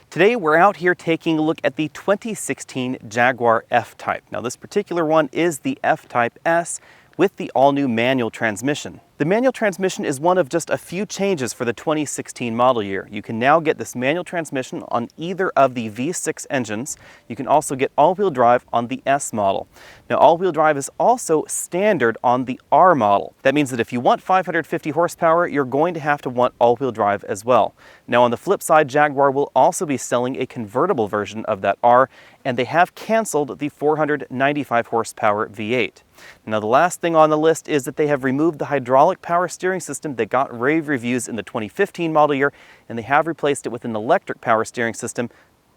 Today we're out here taking a look at the 2016 Jaguar F-Type. Now this particular one is the F-Type S with the all-new manual transmission. The manual transmission is one of just a few changes for the 2016 model year. You can now get this manual transmission on either of the V6 engines. You can also get all-wheel drive on the S model. Now all-wheel drive is also standard on the R model. That means that if you want 550 horsepower, you're going to have to want all-wheel drive as well. Now on the flip side, Jaguar will also be selling a convertible version of that R, and they have canceled the 495 horsepower V8. Now the last thing on the list is that they have removed the hydraulic power steering system that got rave reviews in the 2015 model year, and they have replaced it with an electric power steering system,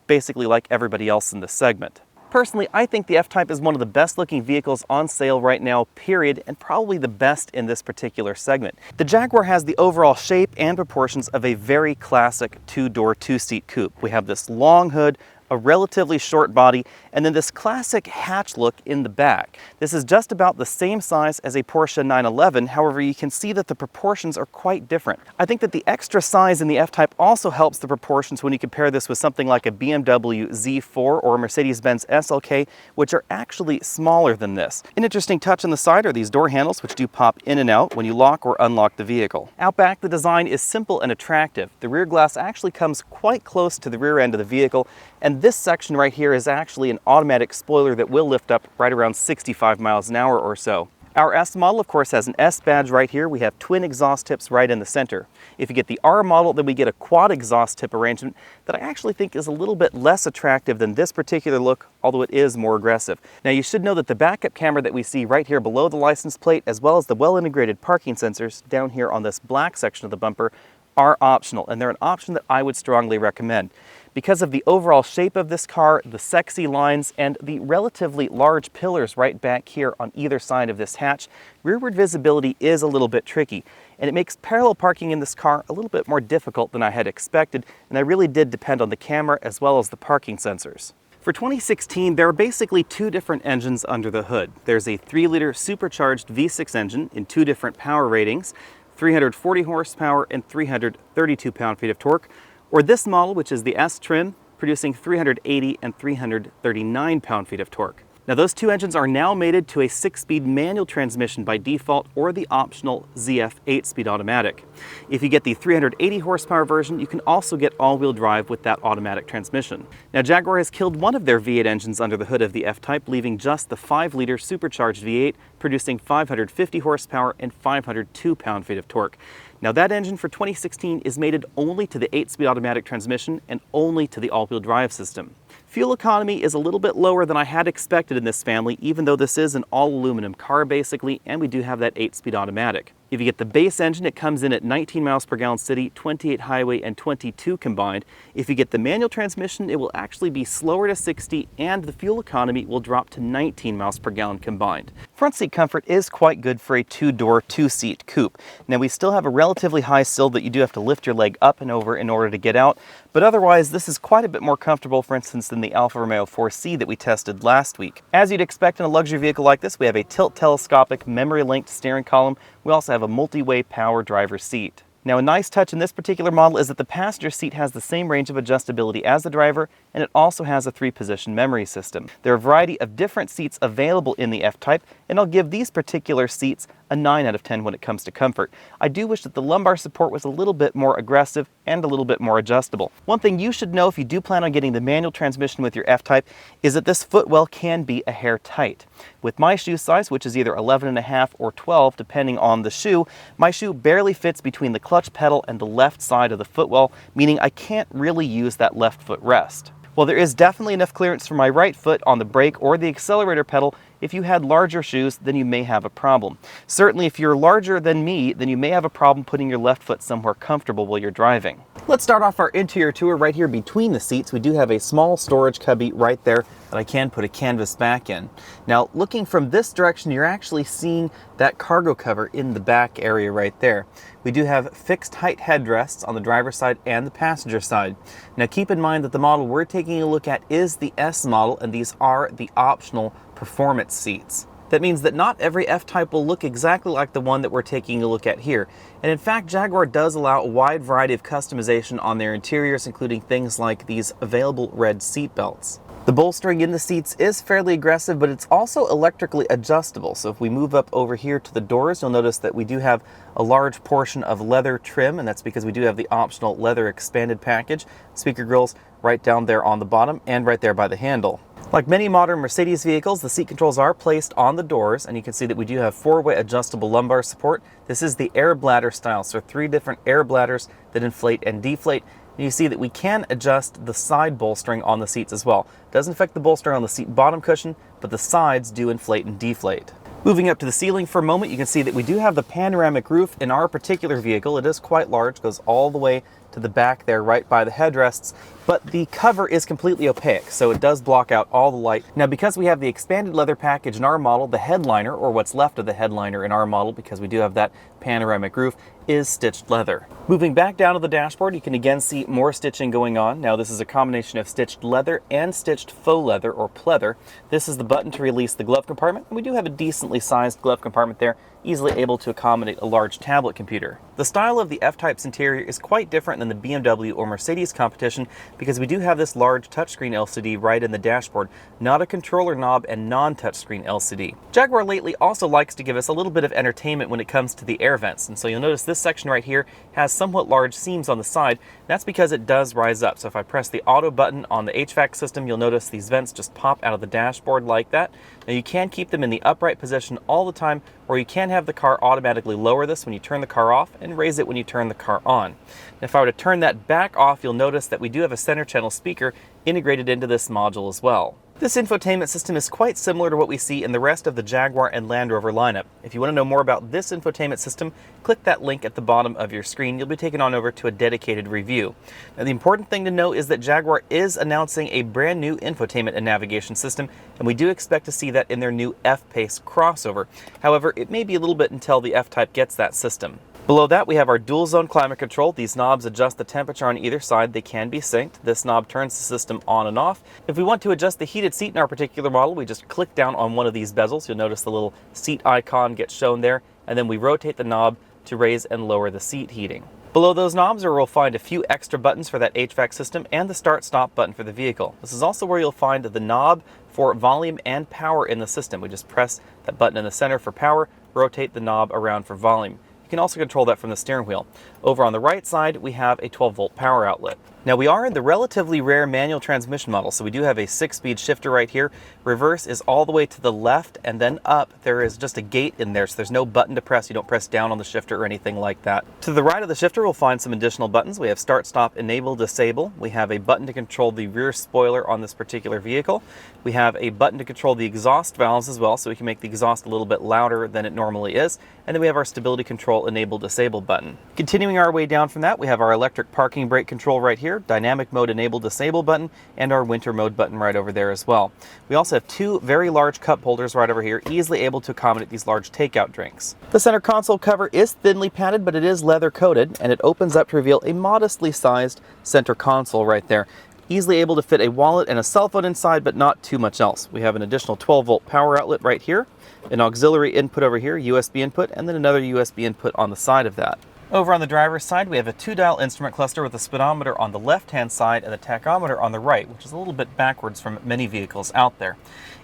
basically like everybody else in this segment. Personally, I think the F-Type is one of the best looking vehicles on sale right now, period, and probably the best in this particular segment. The Jaguar has the overall shape and proportions of a very classic two-door, two-seat coupe. We have this long hood, a relatively short body, and then this classic hatch look in the back. This is just about the same size as a Porsche 911, however you can see that the proportions are quite different. I think that the extra size in the F-Type also helps the proportions when you compare this with something like a BMW Z4 or a Mercedes-Benz SLK, which are actually smaller than this. An interesting touch on the side are these door handles, which do pop in and out when you lock or unlock the vehicle. Out back, the design is simple and attractive. The rear glass actually comes quite close to the rear end of the vehicle, and this section right here is actually an automatic spoiler that will lift up right around 65 miles an hour or so. Our S model, of course, has an S badge right here. We have twin exhaust tips right in the center. If you get the R model, then we get a quad exhaust tip arrangement that I actually think is a little bit less attractive than this particular look, although it is more aggressive. Now you should know that the backup camera that we see right here below the license plate, as well as the well-integrated parking sensors down here on this black section of the bumper, are optional, and they're an option that I would strongly recommend. Because of the overall shape of this car, the sexy lines, and the relatively large pillars right back here on either side of this hatch, rearward visibility is a little bit tricky, and it makes parallel parking in this car a little bit more difficult than I had expected, and I really did depend on the camera as well as the parking sensors. For 2016, there are basically two different engines under the hood. There's a 3-liter supercharged V6 engine in two different power ratings, 340 horsepower and 332 pound-feet of torque, or this model, which is the S trim, producing 380 and 339 pound-feet of torque. Now those two engines are now mated to a 6-speed manual transmission by default or the optional ZF 8-speed automatic. If you get the 380 horsepower version, you can also get all-wheel drive with that automatic transmission. Now Jaguar has killed one of their V8 engines under the hood of the F-Type, leaving just the 5-liter supercharged V8, producing 550 horsepower and 502 pound-feet of torque. Now that engine for 2016 is mated only to the 8-speed automatic transmission and only to the all-wheel drive system. Fuel economy is a little bit lower than I had expected in this family, even though this is an all-aluminum car basically, and we do have that 8-speed automatic. If you get the base engine, it comes in at 19 miles per gallon city, 28 highway, and 22 combined. If you get the manual transmission, it will actually be slower to 60, and the fuel economy will drop to 19 miles per gallon combined. Front seat comfort is quite good for a two-door, two-seat coupe. Now we still have a relatively high sill that you do have to lift your leg up and over in order to get out, but otherwise this is quite a bit more comfortable, for instance, than the Alfa Romeo 4C that we tested last week. As you'd expect in a luxury vehicle like this, we have a tilt telescopic memory-linked steering column. We also have a multi-way power driver's seat. Now a nice touch in this particular model is that the passenger seat has the same range of adjustability as the driver, and it also has a 3-position memory system. There are a variety of different seats available in the F-Type, and I'll give these particular seats a 9 out of 10 when it comes to comfort. I do wish that the lumbar support was a little bit more aggressive and a little bit more adjustable. One thing you should know if you do plan on getting the manual transmission with your F-Type is that this footwell can be a hair tight. With my shoe size, which is either 11.5 or 12 depending on the shoe, my shoe barely fits between the clutch pedal and the left side of the footwell, meaning I can't really use that left foot rest. While there is definitely enough clearance for my right foot on the brake or the accelerator pedal, if you had larger shoes, then you may have a problem. Certainly if you're larger than me, then you may have a problem putting your left foot somewhere comfortable while you're driving. Let's start off our interior tour right here between the seats. We do have a small storage cubby right there that I can put a canvas back in. Now looking from this direction, you're actually seeing that cargo cover in the back area right there. We do have fixed height headrests on the driver's side and the passenger side. Now keep in mind that the model we're taking a look at is the S model, and these are the optional performance seats. That means that not every F-Type will look exactly like the one that we're taking a look at here. And in fact, Jaguar does allow a wide variety of customization on their interiors, including things like these available red seat belts. The bolstering in the seats is fairly aggressive, but it's also electrically adjustable. So if we move up over here to the doors, you'll notice that we do have a large portion of leather trim, and that's because we do have the optional leather expanded package. Speaker grills right down there on the bottom and right there by the handle. Like many modern Mercedes vehicles, the seat controls are placed on the doors, and you can see that we do have 4-way adjustable lumbar support. This is the air bladder style, so 3 different air bladders that inflate and deflate. And you see that we can adjust the side bolstering on the seats as well. It doesn't affect the bolstering on the seat bottom cushion, but the sides do inflate and deflate. Moving up to the ceiling for a moment, you can see that we do have the panoramic roof in our particular vehicle. It is quite large, goes all the way to the back there right by the headrests, but the cover is completely opaque, so it does block out all the light. Now, because we have the expanded leather package in our model, the headliner, or what's left of the headliner in our model, because we do have that panoramic roof, is stitched leather. Moving back down to the dashboard, you can again see more stitching going on. Now, this is a combination of stitched leather and stitched faux leather or pleather. This is the button to release the glove compartment, and we do have a decently sized glove compartment there, easily able to accommodate a large tablet computer. The style of the F-Type's interior is quite different than the BMW or Mercedes competition because we do have this large touchscreen LCD right in the dashboard, not a controller knob and non-touchscreen LCD. Jaguar lately also likes to give us a little bit of entertainment when it comes to the air vents, and so you'll notice this section right here has somewhat large seams on the side. That's because it does rise up. So if I press the auto button on the HVAC system, you'll notice these vents just pop out of the dashboard like that. Now you can keep them in the upright position all the time, or you can have the car automatically lower this when you turn the car off and raise it when you turn the car on. If I were to turn that back off, you'll notice that we do have a center channel speaker integrated into this module as well. This infotainment system is quite similar to what we see in the rest of the Jaguar and Land Rover lineup. If you want to know more about this infotainment system, click that link at the bottom of your screen. You'll be taken on over to a dedicated review. Now, the important thing to know is that Jaguar is announcing a brand new infotainment and navigation system, and we do expect to see that in their new F-Pace crossover. However, it may be a little bit until the F-Type gets that system. Below that, we have our dual zone climate control. These knobs adjust the temperature on either side. They can be synced. This knob turns the system on and off. If we want to adjust the heated seat in our particular model, we just click down on one of these bezels. You'll notice the little seat icon gets shown there, and then we rotate the knob to raise and lower the seat heating. Below those knobs are where we'll find a few extra buttons for that HVAC system and the start-stop button for the vehicle. This is also where you'll find the knob for volume and power in the system. We just press that button in the center for power, rotate the knob around for volume. You can also control that from the steering wheel. Over on the right side, we have a 12-volt power outlet. Now, we are in the relatively rare manual transmission model, so we do have a 6-speed shifter right here. Reverse is all the way to the left and then up. There is just a gate in there, so there's no button to press. You don't press down on the shifter or anything like that. To the right of the shifter, we'll find some additional buttons. We have start, stop, enable, disable. We have a button to control the rear spoiler on this particular vehicle. We have a button to control the exhaust valves as well, so we can make the exhaust a little bit louder than it normally is. And then we have our stability control enable, disable button. Continuing our way down from that, we have our electric parking brake control right here, dynamic mode enable, disable button, and our winter mode button right over there as well. We also have 2 very large cup holders right over here, easily able to accommodate these large takeout drinks. The center console cover is thinly padded, but it is leather coated, and it opens up to reveal a modestly sized center console right there. Easily able to fit a wallet and a cell phone inside, but not too much else. We have an additional 12-volt power outlet right here, an auxiliary input over here, USB input, and then another USB input on the side of that. Over on the driver's side, we have a 2-dial instrument cluster with a speedometer on the left-hand side and the tachometer on the right, which is a little bit backwards from many vehicles out there.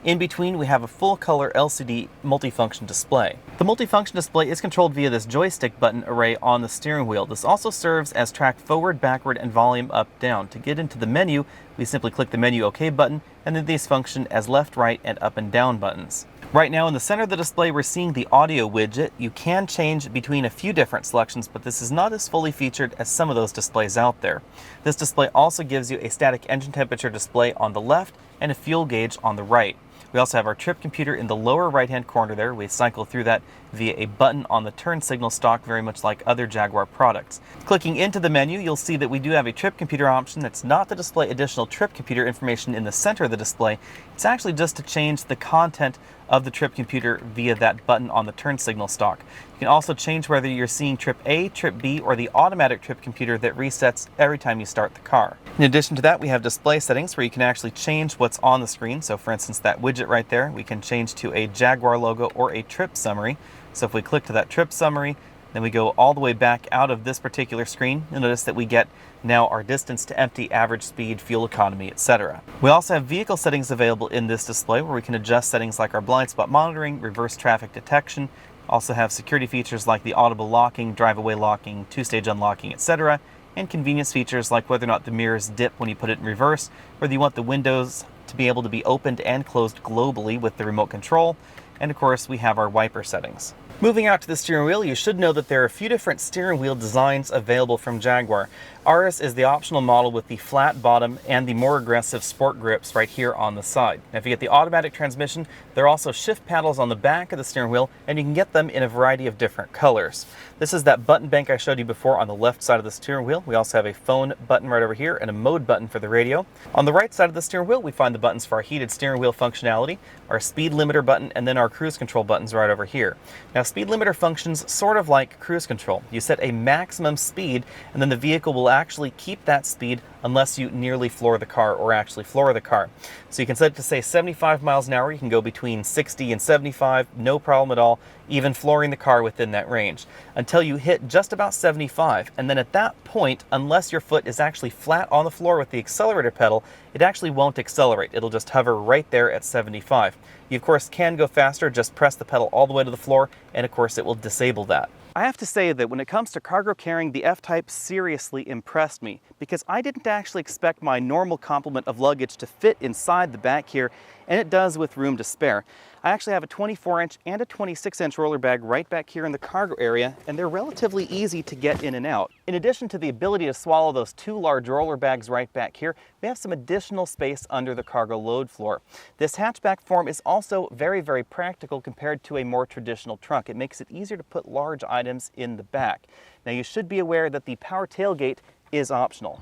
In between, we have a full-color LCD multifunction display. The multifunction display is controlled via this joystick button array on the steering wheel. This also serves as track forward, backward, and volume up, down. To get into the menu, we simply click the menu OK button, and then these function as left, right, and up and down buttons. Right now in the center of the display, we're seeing the audio widget. You can change between a few different selections, but this is not as fully featured as some of those displays out there. This display also gives you a static engine temperature display on the left and a fuel gauge on the right. We also have our trip computer in the lower right-hand corner there. We cycle through that via a button on the turn signal stalk, very much like other Jaguar products. Clicking into the menu, you'll see that we do have a trip computer option. That's not to display additional trip computer information in the center of the display. It's actually just to change the content of the trip computer via that button on the turn signal stalk. You can also change whether you're seeing trip A, trip B, or the automatic trip computer that resets every time you start the car. In addition to that, we have display settings where you can actually change what's on the screen. So for instance, that widget right there, we can change to a Jaguar logo or a trip summary. So if we click to that trip summary, then we go all the way back out of this particular screen. You'll notice that we get now our distance to empty, average speed, fuel economy, etc. We also have vehicle settings available in this display where we can adjust settings like our blind spot monitoring, reverse traffic detection. Also have security features like the audible locking, drive-away locking, two-stage unlocking, etc. And convenience features like whether or not the mirrors dip when you put it in reverse, whether you want the windows to be able to be opened and closed globally with the remote control. And of course, we have our wiper settings. Moving out to the steering wheel, you should know that there are a few different steering wheel designs available from Jaguar. Ours is the optional model with the flat bottom and the more aggressive sport grips right here on the side. Now, if you get the automatic transmission, there are also shift paddles on the back of the steering wheel, and you can get them in a variety of different colors. This is that button bank I showed you before on the left side of the steering wheel. We also have a phone button right over here and a mode button for the radio. On the right side of the steering wheel, we find the buttons for our heated steering wheel functionality, our speed limiter button, and then our cruise control buttons right over here. Now, speed limiter functions sort of like cruise control. You set a maximum speed, and then the vehicle will actually keep that speed unless you nearly floor the car or actually floor the car. So you can set it to say 75 miles an hour. You can go between 60 and 75, no problem at all, even flooring the car within that range, until you hit just about 75. And then at that point, unless your foot is actually flat on the floor with the accelerator pedal, it actually won't accelerate. It'll just hover right there at 75. You of course can go faster, just press the pedal all the way to the floor, and of course it will disable that. I have to say that when it comes to cargo carrying, the F-Type seriously impressed me, because I didn't actually expect my normal complement of luggage to fit inside the back here, and it does with room to spare. I actually have a 24-inch and a 26-inch roller bag right back here in the cargo area, and they're relatively easy to get in and out. In addition to the ability to swallow those two large roller bags right back here, we have some additional space under the cargo load floor. This hatchback form is also very, very practical compared to a more traditional trunk. It makes it easier to put large items in the back. Now, you should be aware that the power tailgate is optional.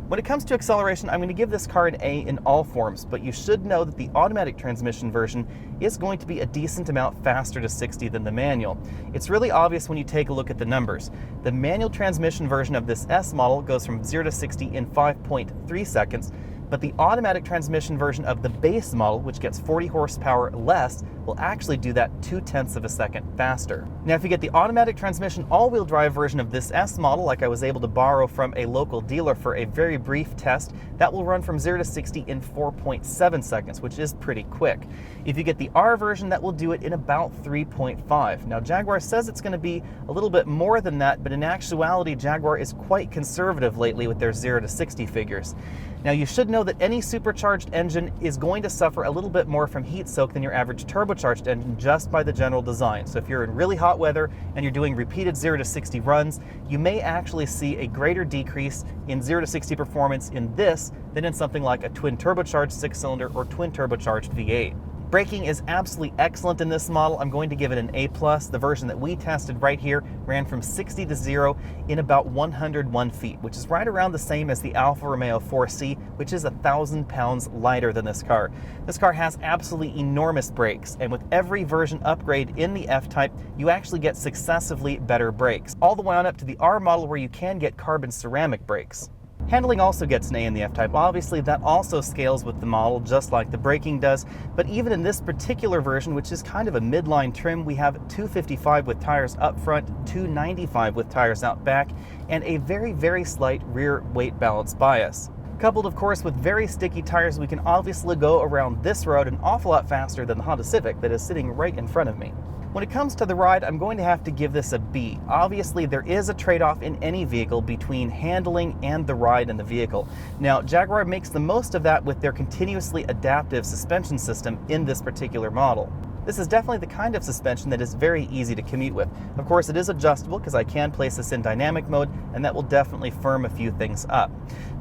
When it comes to acceleration, I'm going to give this car an A in all forms, but you should know that the automatic transmission version is going to be a decent amount faster to 60 than the manual. It's really obvious when you take a look at the numbers. The manual transmission version of this S model goes from 0 to 60 in 5.3 seconds, but the automatic transmission version of the base model, which gets 40 horsepower less, will actually do that 0.2 of a second faster. Now, if you get the automatic transmission all-wheel drive version of this S model, like I was able to borrow from a local dealer for a very brief test, that will run from 0 to 60 in 4.7 seconds, which is pretty quick. If you get the R version, that will do it in about 3.5. Now, Jaguar says it's going to be a little bit more than that, but in actuality, Jaguar is quite conservative lately with their 0 to 60 figures. Now, you should know that any supercharged engine is going to suffer a little bit more from heat soak than your average turbocharged engine just by the general design. So if you're in really hot weather and you're doing repeated 0 to 60 runs, you may actually see a greater decrease in 0 to 60 performance in this than in something like a twin turbocharged 6-cylinder or twin turbocharged V8. Braking is absolutely excellent in this model. I'm going to give it an A+. The version that we tested right here ran from 60 to 0 in about 101 feet, which is right around the same as the Alfa Romeo 4C, which is 1,000 pounds lighter than this car. This car has absolutely enormous brakes, and with every version upgrade in the F-Type, you actually get successively better brakes, all the way on up to the R model where you can get carbon ceramic brakes. Handling also gets an A in the F-Type. Obviously, that also scales with the model, just like the braking does. But even in this particular version, which is kind of a midline trim, we have 255 with tires up front, 295 with tires out back, and a very, very slight rear weight balance bias. Coupled, of course, with very sticky tires, we can obviously go around this road an awful lot faster than the Honda Civic that is sitting right in front of me. When it comes to the ride, I'm going to have to give this a B. Obviously, there is a trade-off in any vehicle between handling and the ride in the vehicle. Now, Jaguar makes the most of that with their continuously adaptive suspension system in this particular model. This is definitely the kind of suspension that is very easy to commute with. Of course, it is adjustable because I can place this in dynamic mode, and that will definitely firm a few things up.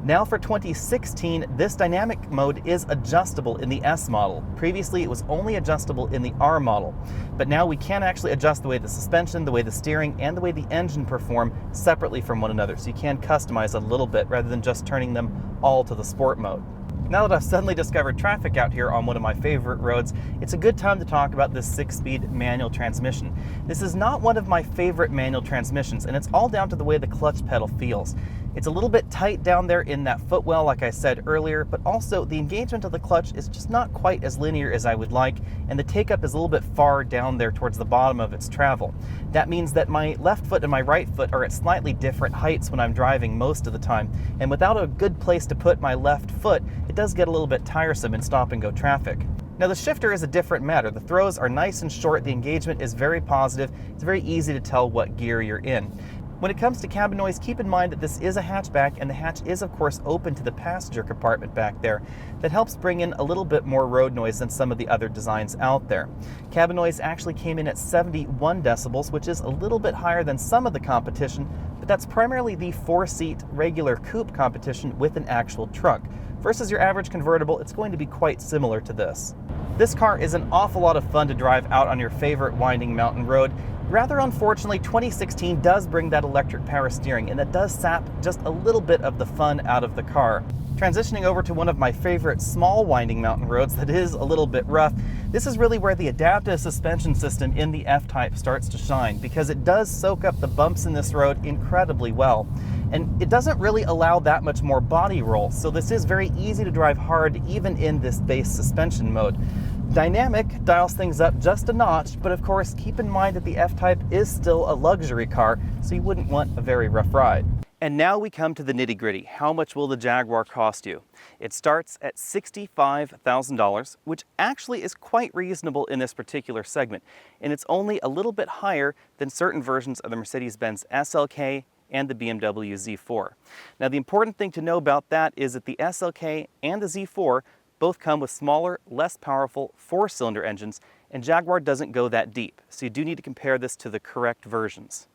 Now for 2016, this dynamic mode is adjustable in the S model. Previously, it was only adjustable in the R model. But now we can actually adjust the way the suspension, the way the steering, and the way the engine perform separately from one another. So you can customize a little bit rather than just turning them all to the sport mode. Now that I've suddenly discovered traffic out here on one of my favorite roads, it's a good time to talk about this 6-speed manual transmission. This is not one of my favorite manual transmissions, and it's all down to the way the clutch pedal feels. It's a little bit tight down there in that footwell, like I said earlier, but also the engagement of the clutch is just not quite as linear as I would like, and the take-up is a little bit far down there towards the bottom of its travel. That means that my left foot and my right foot are at slightly different heights when I'm driving most of the time, and without a good place to put my left foot, it does get a little bit tiresome in stop-and-go traffic. Now the shifter is a different matter. The throws are nice and short, the engagement is very positive, it's very easy to tell what gear you're in. When it comes to cabin noise, keep in mind that this is a hatchback, and the hatch is of course open to the passenger compartment back there. That helps bring in a little bit more road noise than some of the other designs out there. Cabin noise actually came in at 71 decibels, which is a little bit higher than some of the competition, but that's primarily the 4-seat regular coupe competition with an actual truck. Versus your average convertible, it's going to be quite similar to this. This car is an awful lot of fun to drive out on your favorite winding mountain road. Rather unfortunately, 2016 does bring that electric power steering, and that does sap just a little bit of the fun out of the car. Transitioning over to one of my favorite small winding mountain roads that is a little bit rough, this is really where the adaptive suspension system in the F-Type starts to shine, because it does soak up the bumps in this road incredibly well. And it doesn't really allow that much more body roll, so this is very easy to drive hard even in this base suspension mode. Dynamic dials things up just a notch, but of course keep in mind that the F-Type is still a luxury car, so you wouldn't want a very rough ride. And now we come to the nitty-gritty. How much will the Jaguar cost you? It starts at $65,000, which actually is quite reasonable in this particular segment, and it's only a little bit higher than certain versions of the Mercedes-Benz SLK and the BMW Z4. Now the important thing to know about that is that the SLK and the Z4 both come with smaller, less powerful 4-cylinder engines, and Jaguar doesn't go that deep, so you do need to compare this to the correct versions.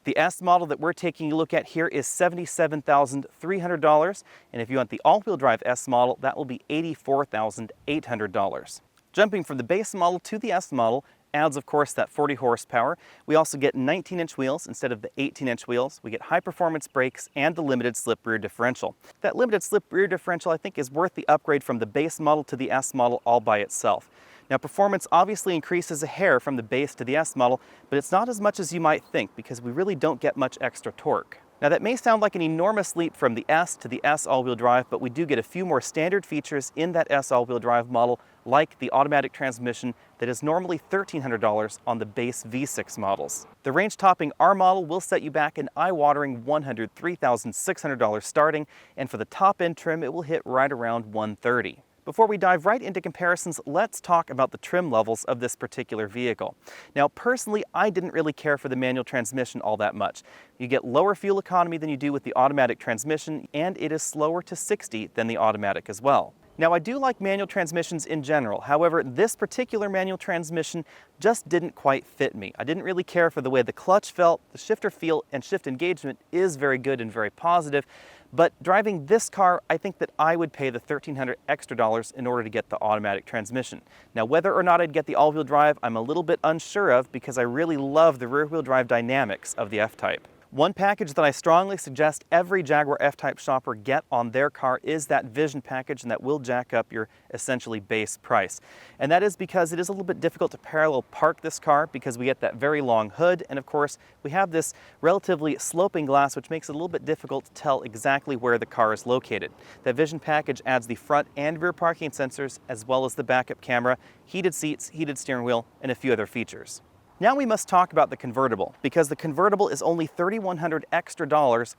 The S model that we're taking a look at here is $77,300, and if you want the all-wheel drive S model, that will be $84,800. Jumping from the base model to the S model adds, of course, that 40 horsepower. We also get 19-inch wheels instead of the 18-inch wheels. We get high-performance brakes and the limited slip rear differential. That limited slip rear differential, I think, is worth the upgrade from the base model to the S model all by itself. Now, performance obviously increases a hair from the base to the S model, but it's not as much as you might think because we really don't get much extra torque. Now that may sound like an enormous leap from the S to the S all-wheel drive, but we do get a few more standard features in that S all-wheel drive model, like the automatic transmission that is normally $1,300 on the base V6 models. The range-topping R model will set you back an eye-watering $103,600 starting, and for the top-end trim it will hit right around $130,000. Before we dive right into comparisons, let's talk about the trim levels of this particular vehicle. Now, personally, I didn't really care for the manual transmission all that much. You get lower fuel economy than you do with the automatic transmission, and it is slower to 60 than the automatic as well. Now, I do like manual transmissions in general. However, this particular manual transmission just didn't quite fit me. I didn't really care for the way the clutch felt. The shifter feel and shift engagement is very good and very positive. But driving this car, I think that I would pay the $1,300 extra in order to get the automatic transmission. Now, whether or not I'd get the all-wheel drive, I'm a little bit unsure of because I really love the rear-wheel drive dynamics of the F-Type. One package that I strongly suggest every Jaguar F-Type shopper get on their car is that Vision package, and that will jack up your essentially base price. And that is because it is a little bit difficult to parallel park this car because we get that very long hood, and of course we have this relatively sloping glass which makes it a little bit difficult to tell exactly where the car is located. That Vision package adds the front and rear parking sensors as well as the backup camera, heated seats, heated steering wheel, and a few other features. Now we must talk about the convertible, because the convertible is only $3,100 extra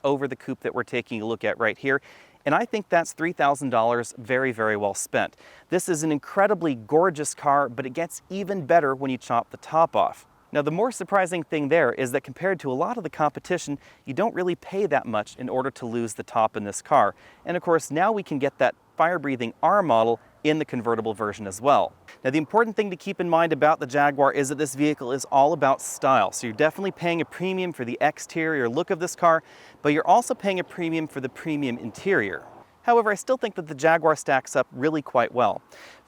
over the coupe that we're taking a look at right here, and I think that's $3,000 very, very well spent. This is an incredibly gorgeous car, but it gets even better when you chop the top off. Now, the more surprising thing there is that compared to a lot of the competition, you don't really pay that much in order to lose the top in this car. And of course, now we can get that fire-breathing R model in the convertible version as well. Now, the important thing to keep in mind about the Jaguar is that this vehicle is all about style. So you're definitely paying a premium for the exterior look of this car, but you're also paying a premium for the premium interior. However, I still think that the Jaguar stacks up really quite well.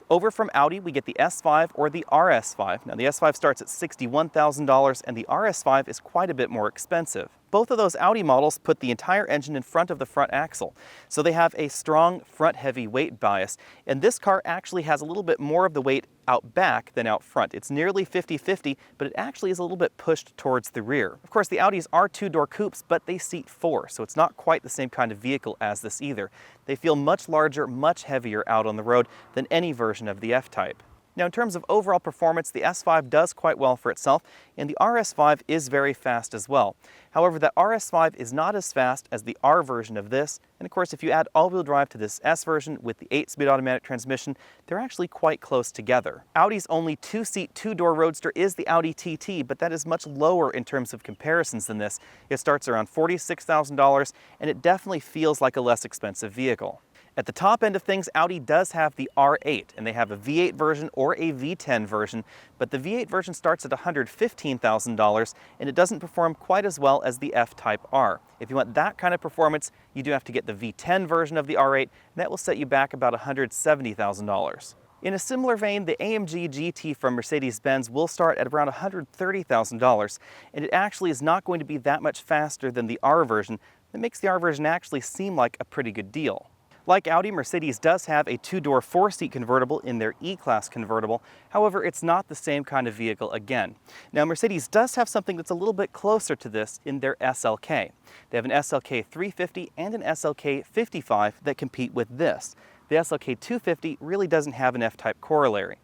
Over from Audi, we get the S5 or the RS5. Now, the S5 starts at $61,000 and the RS5 is quite a bit more expensive. Both of those Audi models put the entire engine in front of the front axle, so they have a strong front-heavy weight bias, and this car actually has a little bit more of the weight out back than out front. It's nearly 50-50, but it actually is a little bit pushed towards the rear. Of course, the Audis are two-door coupes, but they seat four, so it's not quite the same kind of vehicle as this either. They feel much larger, much heavier out on the road than any version of the F-Type. Now, in terms of overall performance, the S5 does quite well for itself, and the RS5 is very fast as well. However, that RS5 is not as fast as the R version of this, and of course, if you add all-wheel drive to this S version with the 8-speed automatic transmission, they're actually quite close together. Audi's only two-seat, two-door roadster is the Audi TT, but that is much lower in terms of comparisons than this. It starts around $46,000, and it definitely feels like a less expensive vehicle. At the top end of things, Audi does have the R8, and they have a V8 version or a V10 version, but the V8 version starts at $115,000, and it doesn't perform quite as well as the F-Type R. If you want that kind of performance, you do have to get the V10 version of the R8, and that will set you back about $170,000. In a similar vein, the AMG GT from Mercedes-Benz will start at around $130,000, and it actually is not going to be that much faster than the R version. That makes the R version actually seem like a pretty good deal. Like Audi, Mercedes does have a two-door, four-seat convertible in their E-Class convertible. However, it's not the same kind of vehicle again. Now, Mercedes does have something that's a little bit closer to this in their SLK. They have an SLK 350 and an SLK 55 that compete with this. The SLK 250 really doesn't have an F-Type corollary.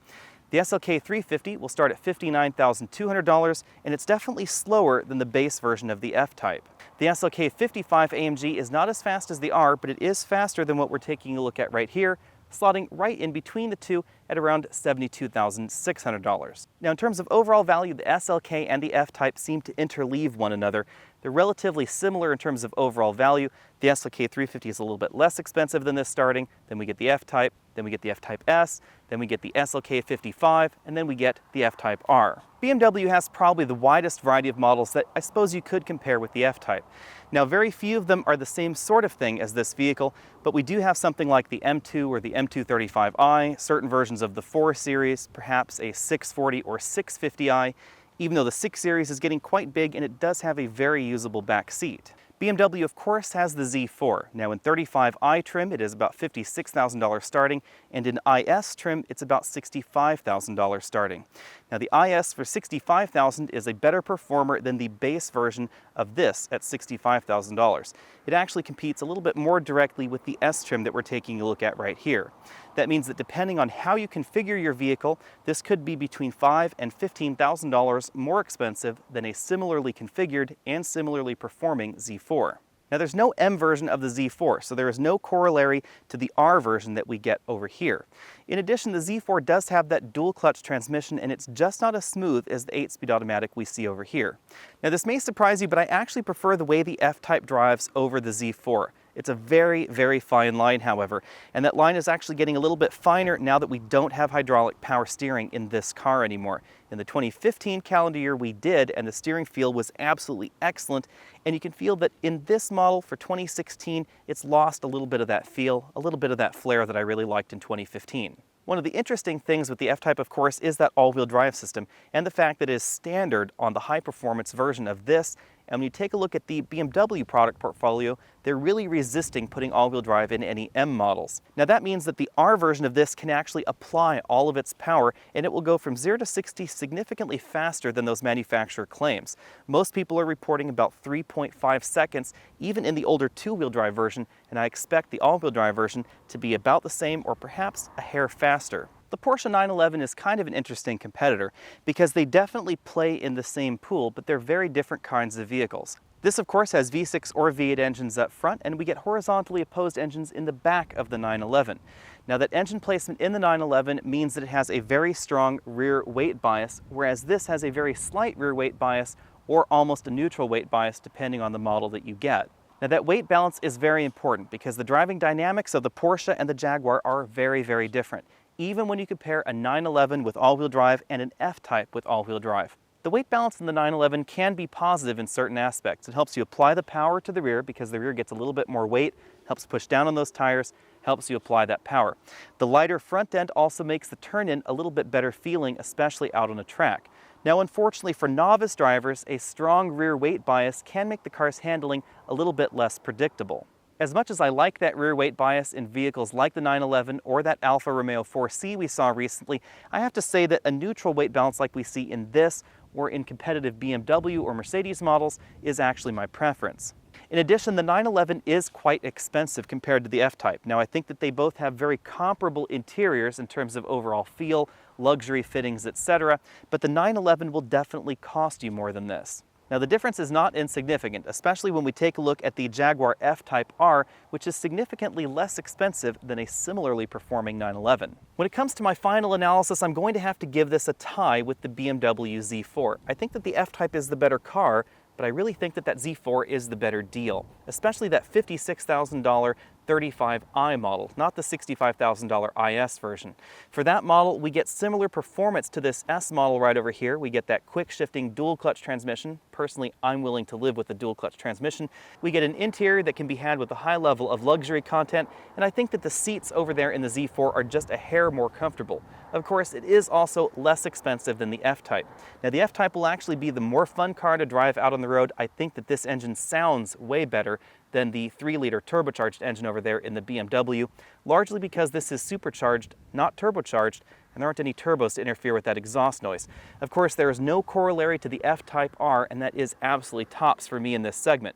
The SLK 350 will start at $59,200, and it's definitely slower than the base version of the F-Type. The SLK 55 AMG is not as fast as the R, but it is faster than what we're taking a look at right here, slotting right in between the two at around $72,600. Now, in terms of overall value, the SLK and the F-Type seem to interleave one another. They're relatively similar in terms of overall value. The SLK 350 is a little bit less expensive than this starting, then we get the F-Type, then we get the F-Type S, then we get the SLK 55, and then we get the F-Type R. BMW has probably the widest variety of models that I suppose you could compare with the F-Type. Now, very few of them are the same sort of thing as this vehicle, but we do have something like the M2 or the M235i, certain versions of the 4 Series, perhaps a 640 or 650i, even though the 6 Series is getting quite big and it does have a very usable back seat. BMW, of course, has the Z4. Now, in 35i trim, it is about $56,000 starting, and in IS trim, it's about $65,000 starting. Now, the IS for $65,000 is a better performer than the base version of this at $65,000. It actually competes a little bit more directly with the S trim that we're taking a look at right here. That means that depending on how you configure your vehicle, this could be between $5,000 and $15,000 more expensive than a similarly configured and similarly performing Z4. Now, there's no M version of the Z4, so there is no corollary to the R version that we get over here. In addition, the Z4 does have that dual clutch transmission, and it's just not as smooth as the 8-speed automatic we see over here. Now, this may surprise you, but I actually prefer the way the F-Type drives over the Z4. It's a very, very fine line, however, and that line is actually getting a little bit finer now that we don't have hydraulic power steering in this car anymore. In the 2015 calendar year we did, and the steering feel was absolutely excellent, and you can feel that in this model for 2016, it's lost a little bit of that feel, a little bit of that flair that I really liked in 2015. One of the interesting things with the F-Type, of course, is that all-wheel drive system, and the fact that it is standard on the high-performance version of this. And when you take a look at the BMW product portfolio, they're really resisting putting all-wheel drive in any M models. Now, that means that the R version of this can actually apply all of its power, and it will go from 0 to 60 significantly faster than those manufacturer claims. Most people are reporting about 3.5 seconds, even in the older two-wheel drive version, and I expect the all-wheel drive version to be about the same or perhaps a hair faster. The Porsche 911 is kind of an interesting competitor because they definitely play in the same pool, but they're very different kinds of vehicles. This, of course, has V6 or V8 engines up front, and we get horizontally opposed engines in the back of the 911. Now, that engine placement in the 911 means that it has a very strong rear weight bias, whereas this has a very slight rear weight bias or almost a neutral weight bias depending on the model that you get. Now, that weight balance is very important because the driving dynamics of the Porsche and the Jaguar are very, very different. even when you compare a 911 with all-wheel drive and an F-Type with all-wheel drive. The weight balance in the 911 can be positive in certain aspects. It helps you apply the power to the rear because the rear gets a little bit more weight, helps push down on those tires, helps you apply that power. The lighter front end also makes the turn-in a little bit better feeling, especially out on a track. Now, unfortunately for novice drivers, a strong rear weight bias can make the car's handling a little bit less predictable. As much as I like that rear weight bias in vehicles like the 911 or that Alfa Romeo 4C we saw recently, I have to say that a neutral weight balance like we see in this or in competitive BMW or Mercedes models is actually my preference. In addition, the 911 is quite expensive compared to the F-Type. Now, I think that they both have very comparable interiors in terms of overall feel, luxury fittings, etc., but the 911 will definitely cost you more than this. Now, the difference is not insignificant, especially when we take a look at the Jaguar F-Type R, which is significantly less expensive than a similarly performing 911. When it comes to my final analysis, I'm going to have to give this a tie with the BMW Z4. I think that the F-Type is the better car, but I really think that that Z4 is the better deal, especially that $56,000 35i model, not the $65,000 IS version. For that model, we get similar performance to this S model right over here. We get that quick shifting dual clutch transmission. Personally, I'm willing to live with a dual clutch transmission. We get an interior that can be had with a high level of luxury content, and I think that the seats over there in the Z4 are just a hair more comfortable. Of course, it is also less expensive than the F-Type. Now, the F-Type will actually be the more fun car to drive out on the road. I think that this engine sounds way better than the 3-liter turbocharged engine over there in the BMW, largely because this is supercharged, not turbocharged, and there aren't any turbos to interfere with that exhaust noise. Of course, there is no corollary to the F-Type R, and that is absolutely tops for me in this segment.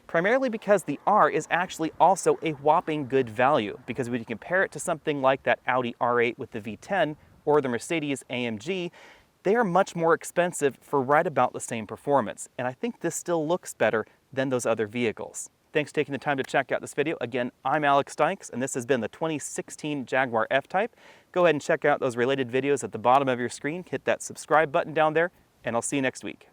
Primarily because the R is actually also a whopping good value, because when you compare it to something like that Audi R8 with the V10 or the Mercedes AMG, they are much more expensive for right about the same performance, and I think this still looks better than those other vehicles. Thanks for taking the time to check out this video. Again, I'm Alex Dykes, and this has been the 2016 Jaguar F-Type. Go ahead and check out those related videos at the bottom of your screen. Hit that subscribe button down there, and I'll see you next week.